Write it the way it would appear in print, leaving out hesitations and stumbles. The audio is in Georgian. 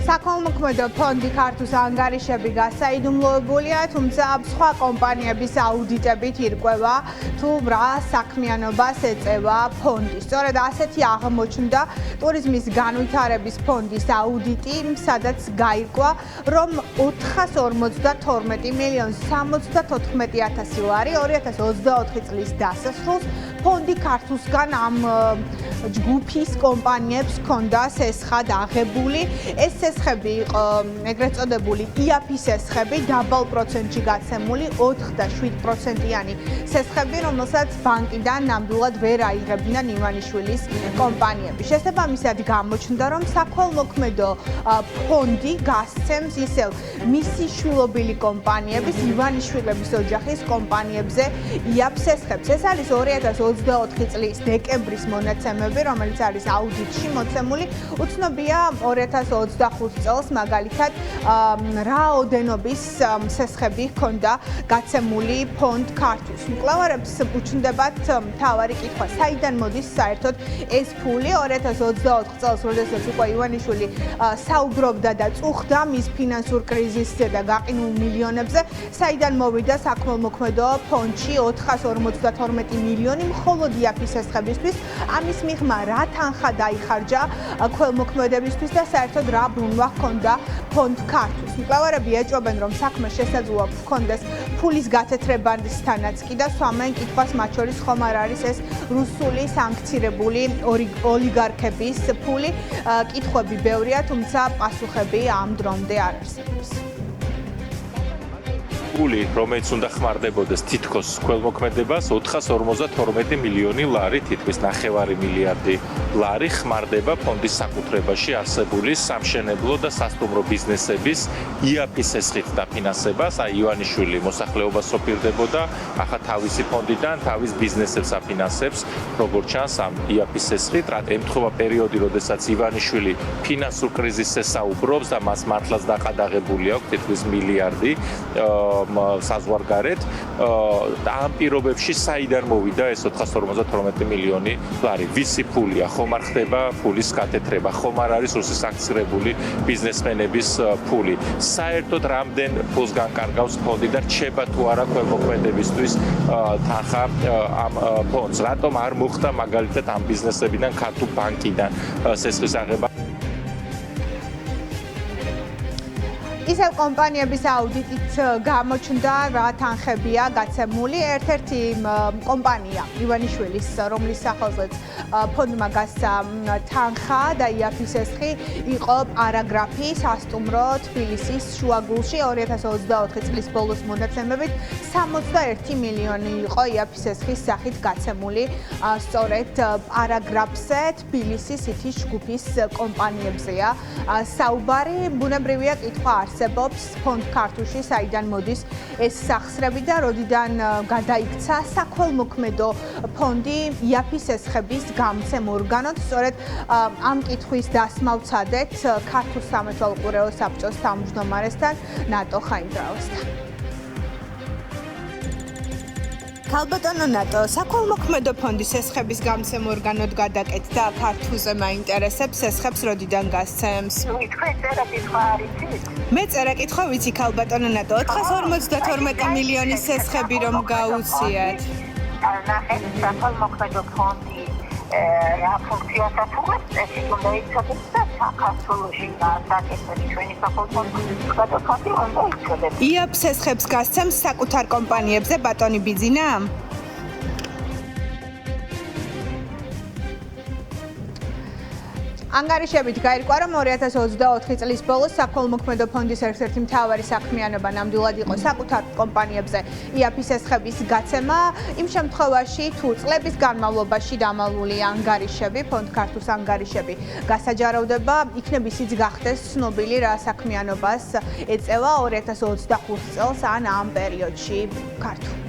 საკონმოქმედო ფონდი ქართუს ანგარიშები გასაიდუმლოებულია, თუმცა სხვა კომპანიების აუდიტებით ირკვევა, თუ რა საქმიანობას ეწევა ფონდი. სწორედ ასეთი აღმოჩნდა ტურიზმის განვითარების ფონდის აუდიტი, სადაც გაირკვა, რომ 452,074,000 ლარი 2024 წლის დასასრულს ფონდი ქართუსგან ამ ჯგუფის კომპანიებს ჰქონდა სესხად აღებული. ეს სესხები იყო ეგრეთ წოდებული IAP-ის სესხები, დაბალ პროცენტში გაცემული 4-7%-იანი სესხები, რომელსაც ბანკიდან ნამდვილად ვერ აიღებდნენ ივანიშვილის კომპანიები. შესაბამისად გამოჩნდა, რომ საქველმოქმედო ფონდი გასცემს ისევ მისი შვილობილი კომპანიების, ივანიშვილების ოჯახის კომპანიებზე IAP სესხებს. ეს არის 2024 წლის დეკემბრის მონაცემები, რომელიც არის აუდიტში მოცემული. უცნობია 2025 წელს მაგალითად რაოდენობის სესხები ჰქონდა გაცემული ფონდ ქართულს. მკვლევარებს უჩნდებათ მთავარი კითხვა, საიდან მოდის საერთოდ ეს ფული 2024 წელს, როდესაც უკვე ივანიშვილი საუბრობდა და წუხდა მის ფინანსურ კრიზისზე და გაყინულ მილიონებზე, საიდან მოვიდა საქველმოქმედო ფონდში 452 მილიონი მხოლოდ IAP-ის სესხებისთვის. ამის მიღმა რა თანხა დაიხარჯა ქველმოქმედებისთვის და საერთოდ რა ბრუნვა ჰქონდა ფონდ ქართულს. მკვლევარები ეჭვობენ, რომ საქმე შესაძლოა ჰქონდეს ფულის გათეთრებასთანაც კი და სვამენ კითხვას, მათ შორის ხომ არ არის ეს რუსული სანქცირებული ოლიგარქების ფული. კითხვები ბევრია, თუმცა პასუხები ამ დრომდე არ არსებობს. ფული, რომელიც უნდა ხმარდებოდეს თითქოს ქველმოქმედებას 452 მილიონი ლარი, თითქმის 9 მილიარდი ლარი ხმარდება ფონდის საკუთრებაში არსებული სამშენებლო და სასტუმრო ბიზნესების IAP-ის სესხით დაფინანსებას. ივანიშვილი მოსახლეობას ოფირდებოდა, ახლა თავისი ფონდიდან თავის ბიზნესებს აფინანსებს, როგორც ჩანს ამ IAP-ის სესხით. ემთხვევა პერიოდი, როდესაც ივანიშვილი ფინანსურ კრიზისზე საუბრობს და მას მართლაც დაყადაღებული აქვს თითქმის მილიარდი საზღვარგარეთ. ამ პირობებში საიდან მოვიდა ეს 452 მილიონი ლარი? ვისი ფულია? ხომ არ ხდება ფულის გათეთრება? ხომ არ არის რუსის სანქცირებული ბიზნესმენების ფული? საერთოდ რამდენ ფულს განკარგავს ფონდი და რჩება თუ არა ქველმოქმედებისთვის თანხა ამ ფონდს? რატომ არ მოხდა მაგალითად ამ ბიზნესებიდან ქართულ ბანკიდან სესხის აღება? ისევ კომპანიების აუდიტით გამოჩნდა რა თანხებია გაცემული. ერთ-ერთი კომპანია ივანიშვილის, რომლის სახელზეც ფონდმა გასცა თანხა და IAP-ის სესხი, იყო პარაგრაფი სასტუმრო თბილისის შუაგულში 2024 წლის ბოლოს მონაცემებით 61 მილიონი იყო IAP-ის სესხის სახით გაცემული სწორედ პარაგრაფზე თბილისის ითის ჯგუფის კომპანიებზეა საუბარი. ბუნებრივია კითხვა არსებობს ფონდ ქართულში, საიდან მოდის ეს სახსრები და როდიდან გადაიქცა საქველმოქმედო ფონდი IAP-ის სესხების გამცემ ორგანოდ. სწორედ ამ კითხვის დასმა ვცადეთ ქართულ სამეთვალყურეო საბჭოს თავმჯდომარესთან ნატო ხაინდრავასთან. ქალბატონო ნატო, საქველმოქმედო ფონდის სესხების გამცემ ორგანოდ გადაკეთდა ქართულზე მაინტერესებს სესხებს როდიდან გასცემს? მე წერა კითხვა ვიცი ქალბატონო ნატო, 452 მილიონის სესხები რომ გაუციათ. ნახეთ საქველმოქმედო ფონდი რა ფუნქციას ათუღებს, ეს უნდა იცოდეს და საქართველოში გასაკეთებს ჩვენი საქველმოქმედო ფონდი უნდა იცოდეს. IAP სესხებს გასცემს საკუთარ კომპანიებზე ბატონი ბიძინა? ანგარიშებით გაირკვა, რომ 2024 წლის ბოლოს საქველმოქმედო ფონდის ერთ-ერთი მთავარი საქმიანობა ნამდვილად იყო საკუთარ კომპანიებზე IAP-ის სესხების გაცემა. იმ შემთხვევაში, თუ წლების განმავლობაში დამალული ანგარიშები, ფონდ ქართულს ანგარიშები გასაჯაროვდება, იქნებ ისიც გახდეს ცნობილი რა საქმიანობას ეწევა 2025 წელს ან ამ პერიოდში ქართულ.